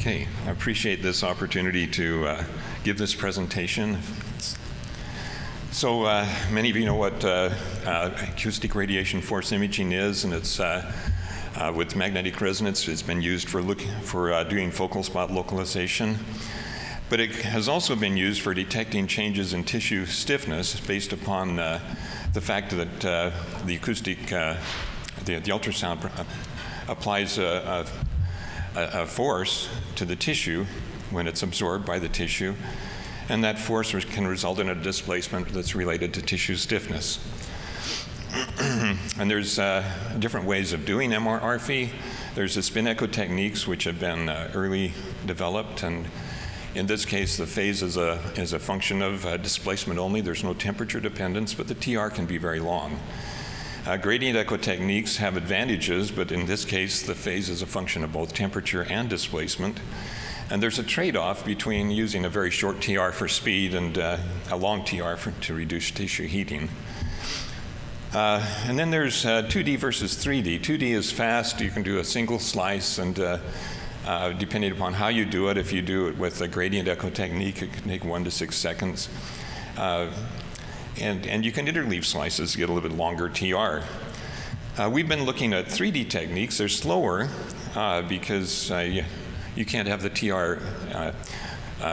Okay, I appreciate this opportunity to give this presentation. So many of you know what acoustic radiation force imaging is, and it's with magnetic resonance. It's been used for doing focal spot localization, but it has also been used for detecting changes in tissue stiffness based upon the fact that the acoustic, the ultrasound applies a force to the tissue when it's absorbed by the tissue, and that force can result in a displacement that's related to tissue stiffness. And there's different ways of doing MR-ARFI. There's the spin echo techniques, which have been early developed, and in this case, the phase is a function of displacement only. There's no temperature dependence, but the TR can be very long. Gradient echo techniques have advantages, but in this case, the phase is a function of both temperature and displacement. And there's a trade-off between using a very short TR for speed and a long TR to reduce tissue heating. And then there's 2D versus 3D. 2D is fast. You can do a single slice, and depending upon how you do it, if you do it with a gradient echo technique, it can take 1 to 6 seconds. And you can interleave slices to get a little bit longer TR. We've been looking at 3D techniques. They're slower because you can't have the TR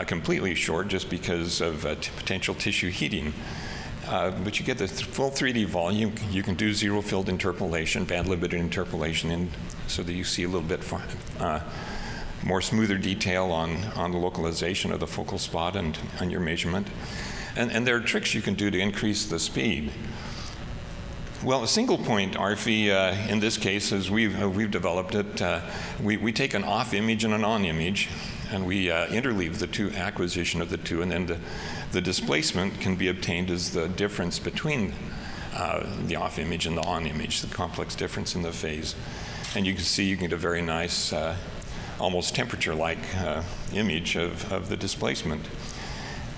completely short just because of potential tissue heating. But you get the full 3D volume. You can do zero field interpolation, band-limited interpolation, and so that you see a little bit more smoother detail on the localization of the focal spot and on your measurement. And there are tricks you can do to increase the speed. Well, a single point ARFI, in this case, as we've developed it, we take an off image and an on image, and we interleave the two, acquisition of the two, and then the displacement can be obtained as the difference between the off image and the on image, the complex difference in the phase. And you can see you get a very nice, almost temperature-like image of the displacement.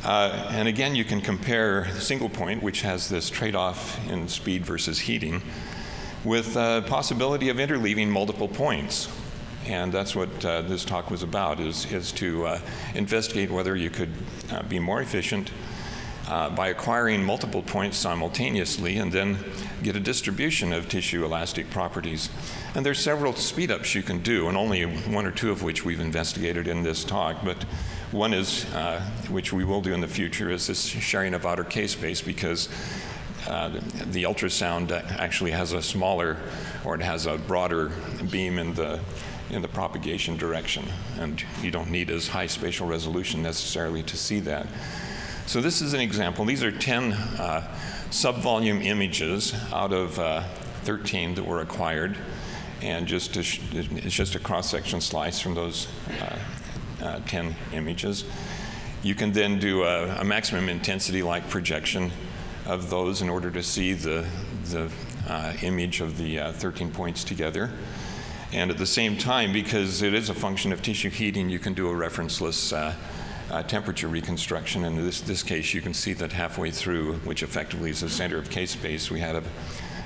And again, you can compare single point, which has this trade-off in speed versus heating, with the possibility of interleaving multiple points. And that's what this talk was about, is to investigate whether you could be more efficient by acquiring multiple points simultaneously and then get a distribution of tissue elastic properties. And there's several speed-ups you can do, and only 1 or 2 of which we've investigated in this talk. But one is, which we will do in the future, is this sharing of outer K-space, because the ultrasound actually has a smaller, or it has a broader beam in the propagation direction, and you don't need as high spatial resolution necessarily to see that. So this is an example. These are 10 subvolume images out of 13 that were acquired, and it's just a cross-section slice from those 10 images. You can then do a maximum intensity-like projection of those in order to see the image of the 13 points together. And at the same time, because it is a function of tissue heating, you can do a referenceless temperature reconstruction. And in this case, you can see that halfway through, which effectively is the center of K-space, we had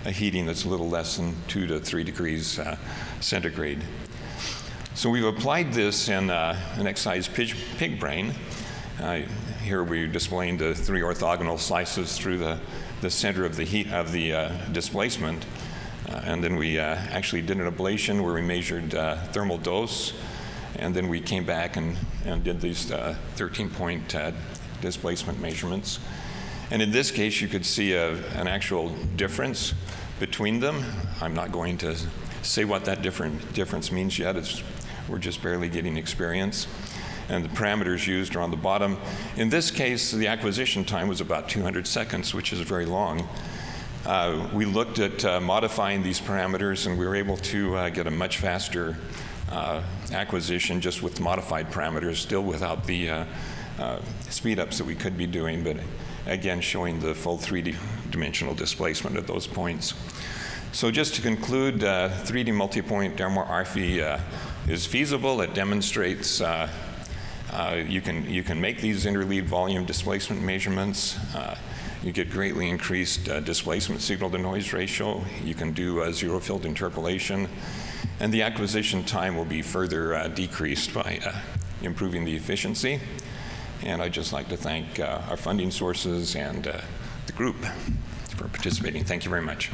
a heating that's a little less than 2 to 3 degrees centigrade. So we've applied this in an excised pig brain. Here we're displaying the 3 orthogonal slices through the center of the displacement. And then we actually did an ablation where we measured thermal dose, and then we came back and did these 13-point displacement measurements. And in this case, you could see an actual difference between them. I'm not going to say what that difference means yet. We're just barely getting experience. And the parameters used are on the bottom. In this case, the acquisition time was about 200 seconds, which is very long. We looked at modifying these parameters, and we were able to get a much faster acquisition just with modified parameters, still without the speed-ups that we could be doing, but again showing the full 3D-dimensional displacement at those points. So just to conclude, 3D multi-point MR-ARFI is feasible. It demonstrates you can make these interleaved volume displacement measurements. You get greatly increased displacement signal-to-noise ratio. You can do zero field interpolation, and the acquisition time will be further decreased by improving the efficiency. And I'd just like to thank our funding sources and the group for participating. Thank you very much.